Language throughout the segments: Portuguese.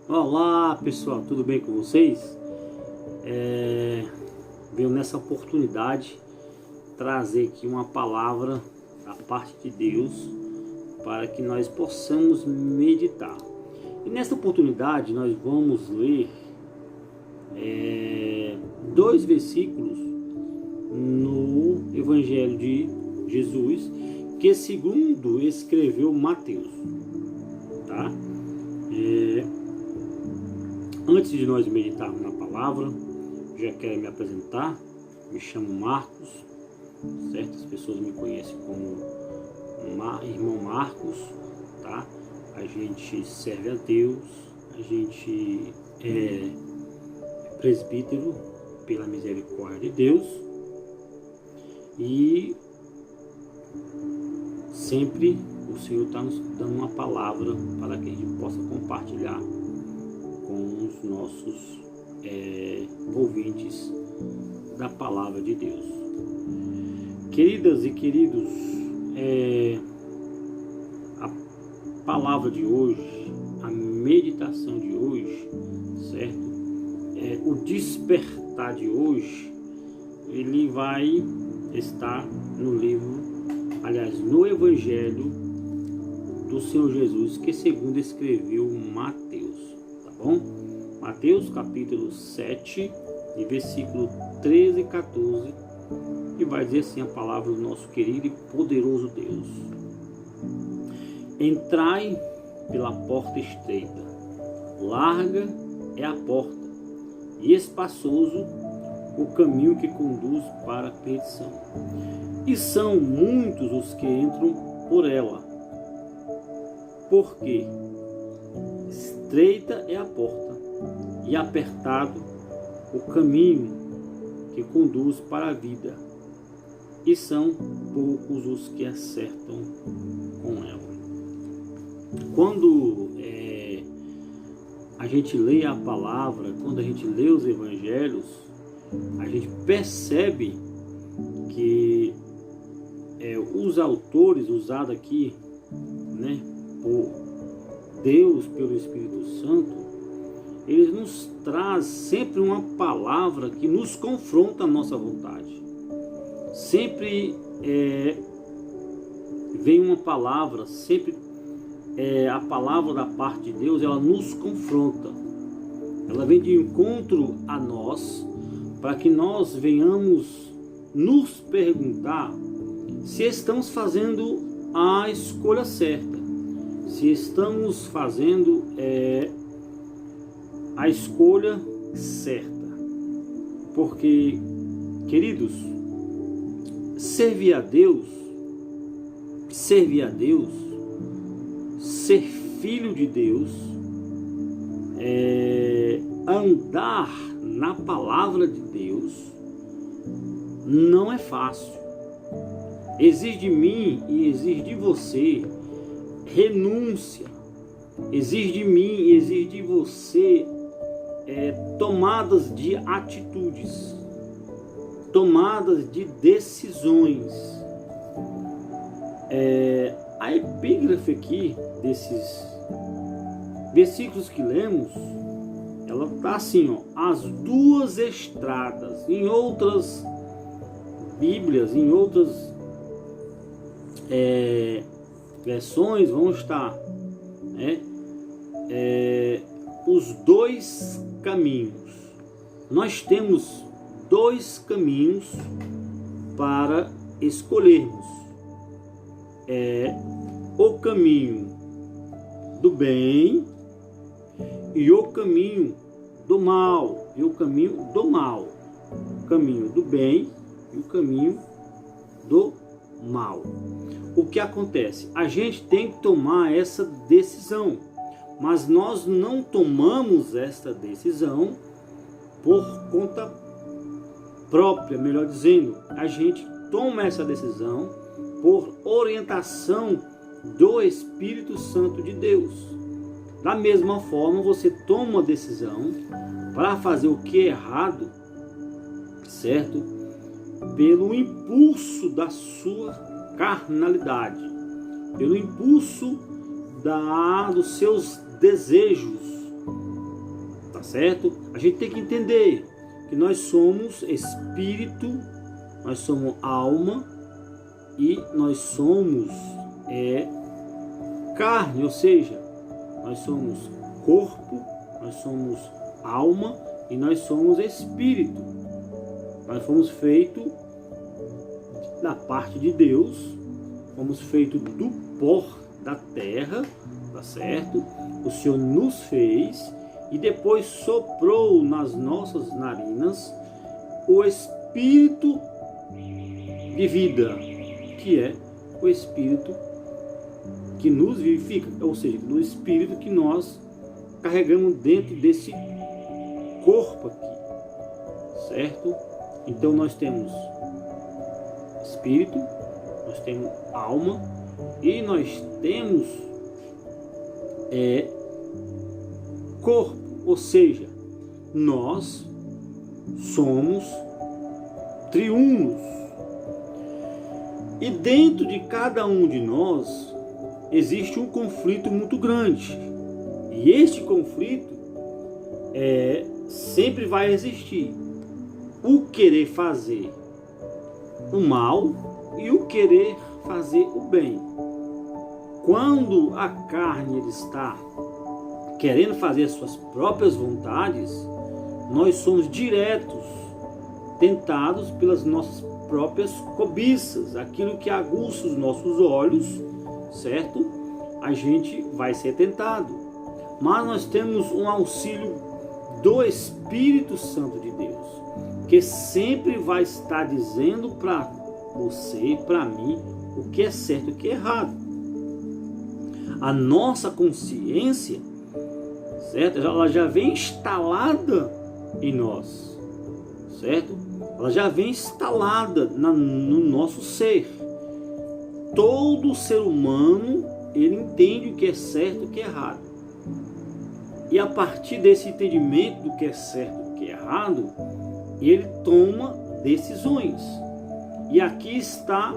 Olá pessoal, tudo bem com vocês? Venho nessa oportunidade trazer aqui uma palavra da parte de Deus para que nós possamos meditar. E nessa oportunidade nós vamos ler dois versículos no Evangelho de Jesus, que segundo escreveu Mateus, tá? Antes de nós meditarmos na palavra, já quero me apresentar. Me chamo Marcos, certas pessoas me conhecem como irmão Marcos, tá? A gente serve a Deus, a gente é presbítero pela misericórdia de Deus e sempre o Senhor está nos dando uma palavra para que a gente possa compartilhar com os nossos ouvintes da palavra de Deus. Queridas e queridos, a palavra de hoje, a meditação de hoje, certo? O despertar de hoje, ele vai estar no livro, aliás, no Evangelho do Senhor Jesus, que segundo escreveu Mateus, tá bom? Mateus capítulo 7, de versículo 13 e 14, que vai dizer assim a palavra do nosso querido e poderoso Deus. Entrai pela porta estreita, larga é a porta, e espaçoso o caminho que conduz para a perdição. E são muitos os que entram por ela, porque estreita é a porta e apertado o caminho que conduz para a vida, e são poucos os que acertam com ela. Quando a gente lê a palavra, quando a gente lê os evangelhos, a gente percebe que os autores usados aqui, né, por Deus, pelo Espírito Santo, eles nos traz sempre uma palavra que nos confronta a nossa vontade. Sempre vem uma palavra, sempre a palavra da parte de Deus, ela nos confronta. Ela vem de encontro a nós, para que nós venhamos nos perguntar se estamos fazendo a escolha certa, se estamos fazendo a escolha certa. Porque, queridos, servir a Deus, ser filho de Deus, andar na palavra de Deus, não é fácil. Exige de mim e exige de você renúncia, exige de mim e exige de você tomadas de atitudes, tomadas de decisões. A epígrafe aqui desses versículos que lemos, ela está assim, ó: as duas estradas. Em outras Bíblias, em outras versões, vão estar os dois caminhos. Nós temos dois caminhos para escolhermos: o caminho do bem e o caminho do mal. E o caminho do mal, o caminho do bem e o caminho do mal. O que acontece? A gente tem que tomar essa decisão, mas nós não tomamos esta decisão por conta própria, melhor dizendo. A gente toma essa decisão por orientação do Espírito Santo de Deus. Da mesma forma, você toma uma decisão para fazer o que é errado, certo? Pelo impulso da sua carnalidade, pelo impulso dos seus desejos certo? A gente tem que entender que nós somos espírito, nós somos alma e nós somos carne, ou seja, nós somos corpo, nós somos alma e nós somos espírito. Nós fomos feitos da parte de Deus, fomos feitos do pó da terra, tá certo? O Senhor nos fez e depois soprou nas nossas narinas o espírito de vida, que é o espírito que nos vivifica, ou seja, do espírito que nós carregamos dentro desse corpo aqui, certo? Então nós temos espírito, nós temos alma e nós temos corpo, ou seja, nós somos triunos. E dentro de cada um de nós existe um conflito muito grande. E este conflito sempre vai existir. O querer fazer o mal e o querer fazer o bem. Quando a carne está querendo fazer as suas próprias vontades, nós somos diretos tentados pelas nossas próprias cobiças, aquilo que aguça os nossos olhos, certo? A gente vai ser tentado. Mas nós temos um auxílio do Espírito Santo de Deus, que sempre vai estar dizendo para você e para mim o que é certo e o que é errado. A nossa consciência, certo? Ela já vem instalada em nós, certo? Ela já vem instalada no nosso ser. Todo ser humano, ele entende o que é certo e o que é errado. E a partir desse entendimento do que é certo e do que é errado, ele toma decisões. E aqui está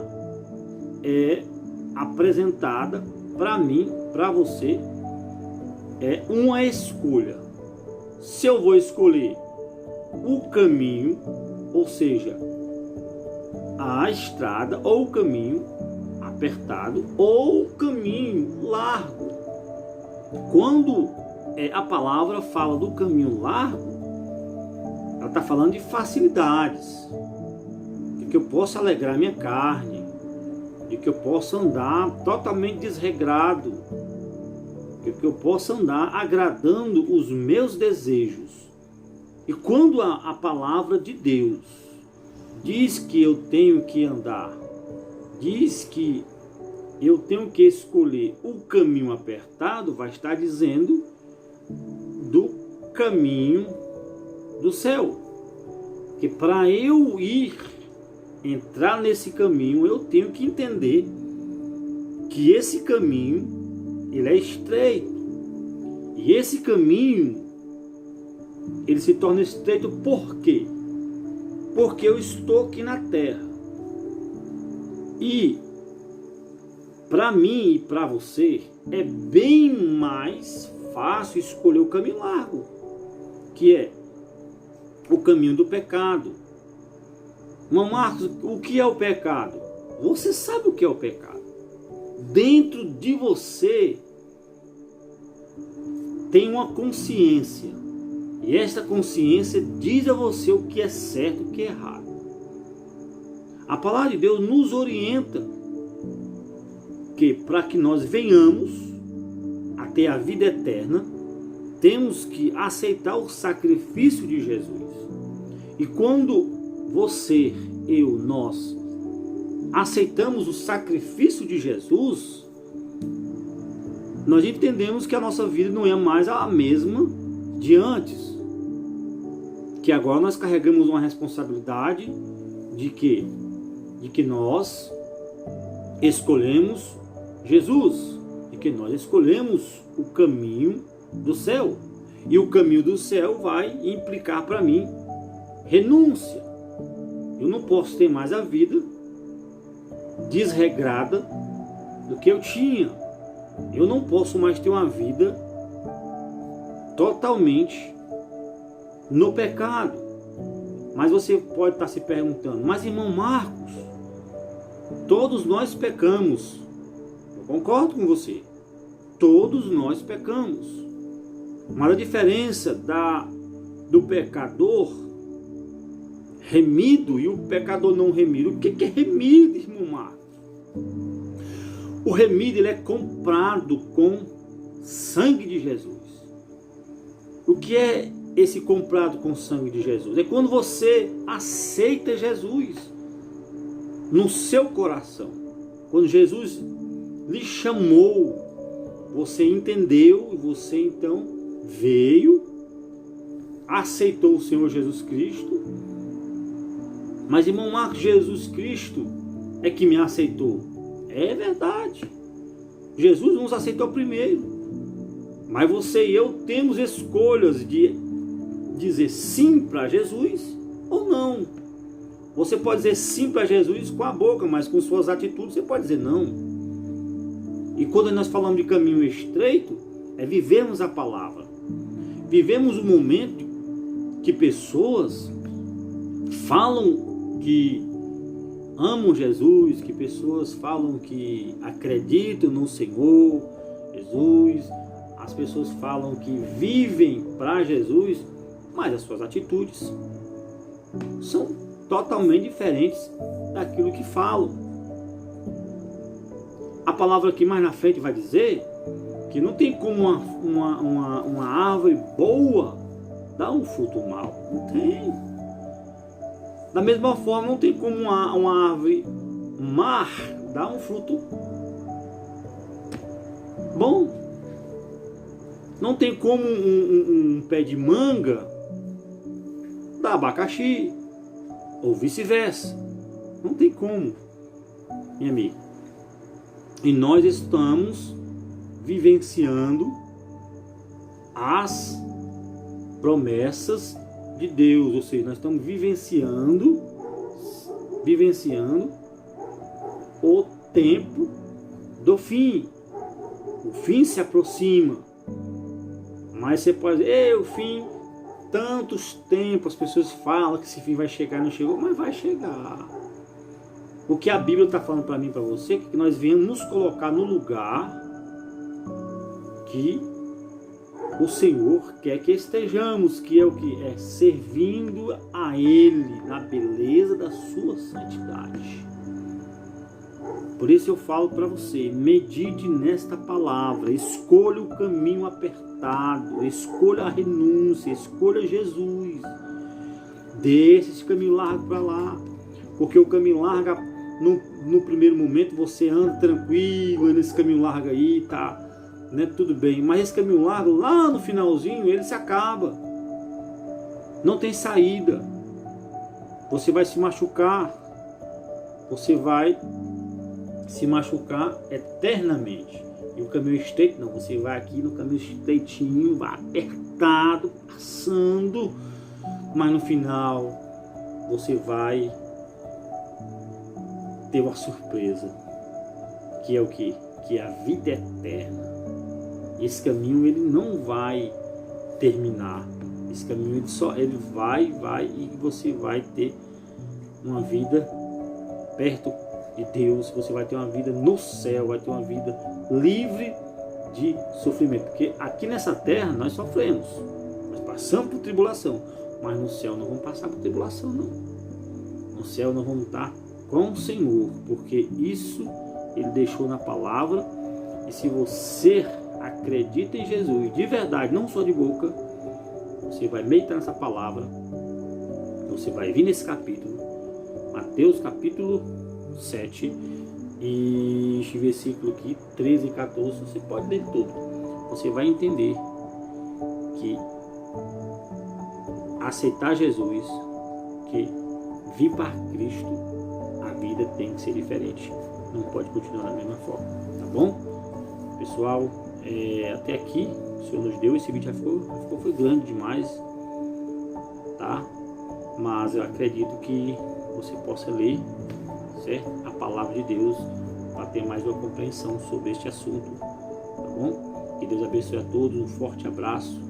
apresentada para mim, para você, uma escolha. Se eu vou escolher o caminho, ou seja, a estrada, ou o caminho apertado, ou o caminho largo. Quando a palavra fala do caminho largo, ela está falando de facilidades, de que eu possa alegrar minha carne, de que eu possa andar totalmente desregrado, de que eu possa andar agradando os meus desejos. E quando a palavra de Deus diz que eu tenho que andar, diz que eu tenho que escolher o caminho apertado, vai estar dizendo do caminho do céu. Que para eu entrar nesse caminho, eu tenho que entender que esse caminho, ele é estreito. E esse caminho, ele se torna estreito por quê? Porque eu estou aqui na terra. E para mim e para você é bem mais fácil escolher o caminho largo, que é o caminho do pecado. Mas Marcos, o que é o pecado? Você sabe o que é o pecado. Dentro de você tem uma consciência. E esta consciência diz a você o que é certo e o que é errado. A palavra de Deus nos orienta que para que nós venhamos a ter a vida eterna, temos que aceitar o sacrifício de Jesus. E quando você, nós aceitamos o sacrifício de Jesus, nós entendemos que a nossa vida não é mais a mesma de antes. Que agora nós carregamos uma responsabilidade de que nós escolhemos Jesus, de que nós escolhemos o caminho do céu. E o caminho do céu vai implicar para mim renúncia. Eu não posso ter mais a vida desregrada do que eu tinha. Eu não posso mais ter uma vida totalmente no pecado. Mas você pode estar se perguntando, mas irmão Marcos, todos nós pecamos. Eu concordo com você. Todos nós pecamos. Mas a diferença do pecador remido e o pecador não remido. O que é remido, irmão Marcos? O remido, ele é comprado com sangue de Jesus. O que é esse comprado com sangue de Jesus? É quando você aceita Jesus no seu coração. Quando Jesus lhe chamou, você entendeu e você então veio, aceitou o Senhor Jesus Cristo. Mas irmão Marcos, Jesus Cristo é que me aceitou. É verdade. Jesus nos aceitou primeiro. Mas você e eu temos escolhas de dizer sim para Jesus ou não. Você pode dizer sim para Jesus com a boca, mas com suas atitudes você pode dizer não. E quando nós falamos de caminho estreito, é vivermos a palavra. Vivemos um momento que pessoas falam que amam Jesus, que pessoas falam que acreditam no Senhor Jesus, as pessoas falam que vivem para Jesus, mas as suas atitudes são totalmente diferentes daquilo que falam. A palavra aqui mais na frente vai dizer que não tem como uma árvore boa dar um fruto mau. Não tem. Da mesma forma, não tem como uma árvore má dar um fruto bom. Não tem como um pé de manga dar abacaxi, ou vice-versa. Não tem como, minha amiga. E nós estamos vivenciando as promessas de Deus, ou seja, nós estamos vivenciando o tempo do fim. O fim se aproxima. Mas você pode dizer, o fim, tantos tempos, as pessoas falam que esse fim vai chegar, não chegou, mas vai chegar. O que a Bíblia está falando para mim e para você é que nós venhamos nos colocar no lugar que o Senhor quer que estejamos, que é o que? É servindo a Ele na beleza da sua santidade. Por isso eu falo para você, medite nesta palavra, escolha o caminho apertado, escolha a renúncia, escolha Jesus. Deixe esse caminho largo para lá, porque o caminho largo, no primeiro momento você anda tranquilo, nesse caminho largo aí, tá, né, tudo bem, mas esse caminho largo, lá no finalzinho, ele se acaba, não tem saída, você vai se machucar, você vai se machucar eternamente. E o caminho estreito, não, você vai aqui no caminho estreitinho, vai apertado, passando, mas no final você vai ter uma surpresa, que é o que? Que é a vida eterna. Esse caminho ele não vai terminar. Esse caminho ele vai e você vai ter uma vida perto de Deus, você vai ter uma vida no céu, vai ter uma vida livre de sofrimento. Porque aqui nessa terra nós sofremos, nós passamos por tribulação, mas no céu não vamos passar por tribulação não. No céu nós vamos estar com o Senhor, porque isso Ele deixou na palavra. E se você acredita em Jesus de verdade, não só de boca, você vai meditar nessa palavra, você vai vir nesse capítulo, Mateus capítulo 7 e este versículo aqui 13 e 14, você pode ler todo, você vai entender que aceitar Jesus, que vir para Cristo, a vida tem que ser diferente, não pode continuar da mesma forma, tá bom? Pessoal, até aqui o Senhor nos deu, esse vídeo já foi grande demais, tá? Mas eu acredito que você possa ler, certo? A palavra de Deus, para ter mais uma compreensão sobre este assunto, tá bom? Que Deus abençoe a todos, um forte abraço.